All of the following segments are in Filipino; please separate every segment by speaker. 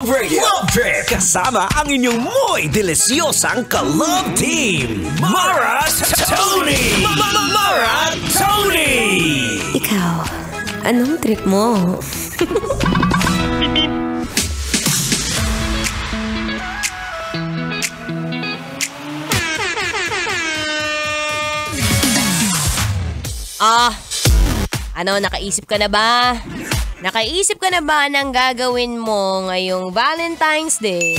Speaker 1: Radio Love Trip kasama ang inyong muy delisyosang ka-love team, Mara Tony! Mara Tony!
Speaker 2: Ikaw, anong trip mo?
Speaker 3: Nakaisip ka na ba? Nakaisip ka na ba ng gagawin mo ngayong Valentine's Day?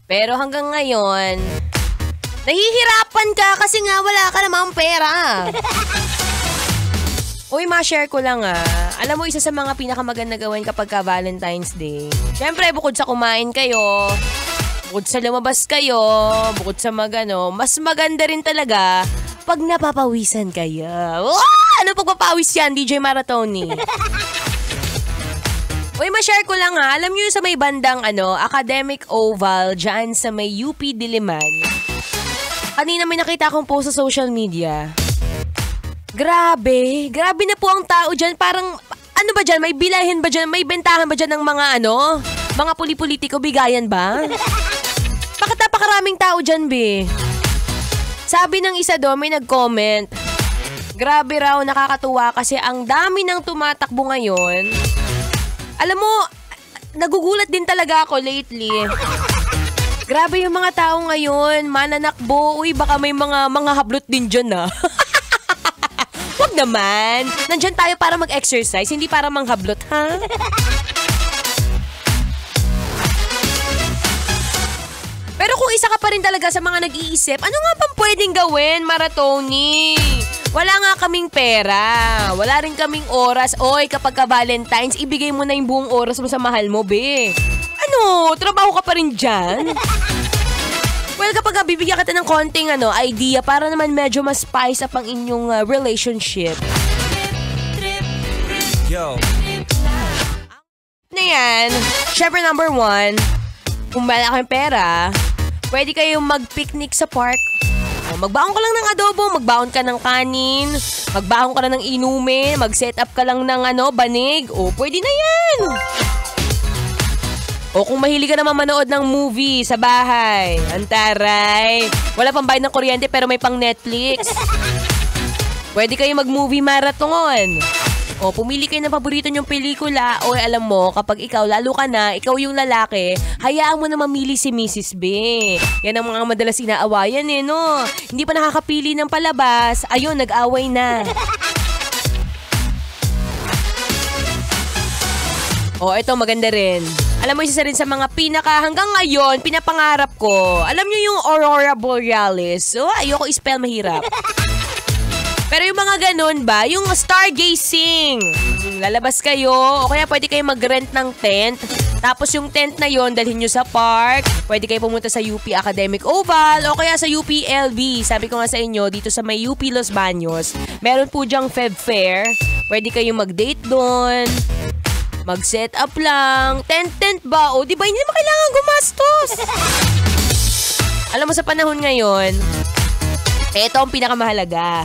Speaker 3: Pero hanggang ngayon, nahihirapan ka kasi nga wala ka namang pera. Uy, ma-share ko lang Alam mo, isa sa mga pinakamaganda gawin kapag ka Valentine's Day. Siyempre, bukod sa kumain kayo, bukod sa lumabas kayo, bukod sa mas maganda rin talaga pag napapawisan kayo. Ano pagpapawis yan, DJ Mara Tony? Uy, ma-share ko lang Alam nyo yung sa may bandang Academic Oval dyan sa may UP Diliman. Kanina may nakita akong post sa social media. Grabe na po ang tao dyan. Parang, ano ba dyan? May bilahin ba dyan? May bentahan ba dyan ng mga mga politiko? Bigayan ba? Bakit napakaraming tao dyan, be? Sabi ng isa doon, may nag-comment. Grabe raw, nakakatuwa kasi ang dami ng tumatakbo ngayon. Alam mo, nagugulat din talaga ako lately. Grabe yung mga tao ngayon, mananakbo. Uy, baka may mga hablot din dyan Wag naman. Nandyan tayo para mag-exercise, hindi para manghablot, ha? Pero kung isa ka pa rin talaga sa mga nag-iisip, ano nga pang pwedeng gawin, Mara Tony? Wala nga kaming pera. Wala rin kaming oras. Oy, kapag ka Valentine's, ibigay mo na yung buong oras mo sa mahal mo, be. Ano? Trabaho ka pa rin dyan? Well, kapag bibigyan kita ng konting idea para naman medyo mas spice up ang inyong relationship.
Speaker 1: Yo.
Speaker 3: Na yan, syempre number 1, kung wala kayong pera, pwede kayong mag-picnic sa park. Magbaon ka lang ng adobo, magbaon ka ng kanin, magbaon ka lang ng inumin, mag-set up ka lang ng banig. Pwede na yan. Kung mahilig ka naman manood ng movie sa bahay, antaray. Wala pang bayad ng kuryente pero may pang Netflix. Pwede kayo mag-movie marathon. Pumili kayo ng paborito nyong pelikula. Alam mo, kapag ikaw, lalo ka na, ikaw yung lalaki, hayaan mo na mamili si Mrs. B. Yan ang mga madalas inaawayan no? Hindi pa nakakapili ng palabas. Ayun, nag-away na. Ito maganda rin. Alam mo, isa rin sa mga hanggang ngayon, pinapangarap ko. Alam nyo yung Aurora Borealis. Ayoko i-spell, mahirap. Pero yung mga ganun ba, yung stargazing, lalabas kayo, o kaya pwede kayo mag-rent ng tent. Tapos yung tent na yon dalhin nyo sa park. Pwede kayo pumunta sa UP Academic Oval o kaya sa UPLB. Sabi ko nga sa inyo, dito sa may UP Los Baños, meron po dyang Feb Fair. Pwede kayo mag-date doon. Mag-set up lang. Tent ba? Di ba hindi naman kailangan gumastos? Alam mo, sa panahon ngayon, ito ang pinakamahalaga.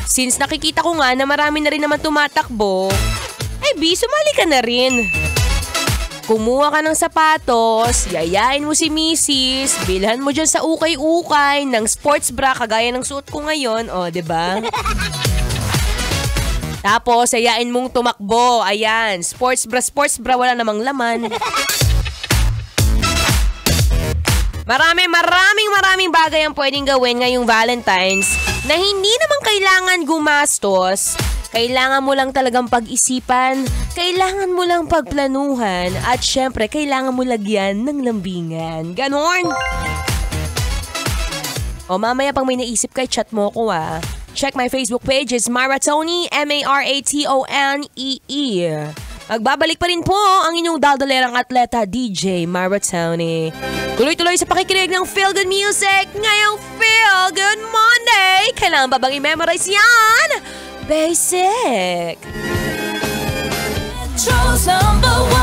Speaker 3: Since nakikita ko nga na marami na rin naman tumatakbo, sumali ka na rin. Kumuha ka ng sapatos, yayain mo si Mrs., bilhan mo dyan sa ukay-ukay ng sports bra kagaya ng suot ko ngayon, diba? Tapos, yayain mong tumakbo. Ayan, sports bra, wala namang laman. Maraming bagay ang pwedeng gawin ngayong Valentine's na hindi naman kailangan gumastos. Kailangan mo lang talagang pag-isipan, kailangan mo lang pagplanuhan, at syempre, kailangan mo lagyan ng lambingan. Ganon! Mamaya pang may naisip kay chat mo ko Check my Facebook page, is Mara Tony, MARATONEE. Magbabalik pa rin po ang inyong daldalerang atleta, DJ Mara Tony. Tuloy-tuloy sa pakikinig ng Feel Good Music ngayong Feel Good Monday. Kailangan ba bang i-memorize yan? Basic. Metro's #1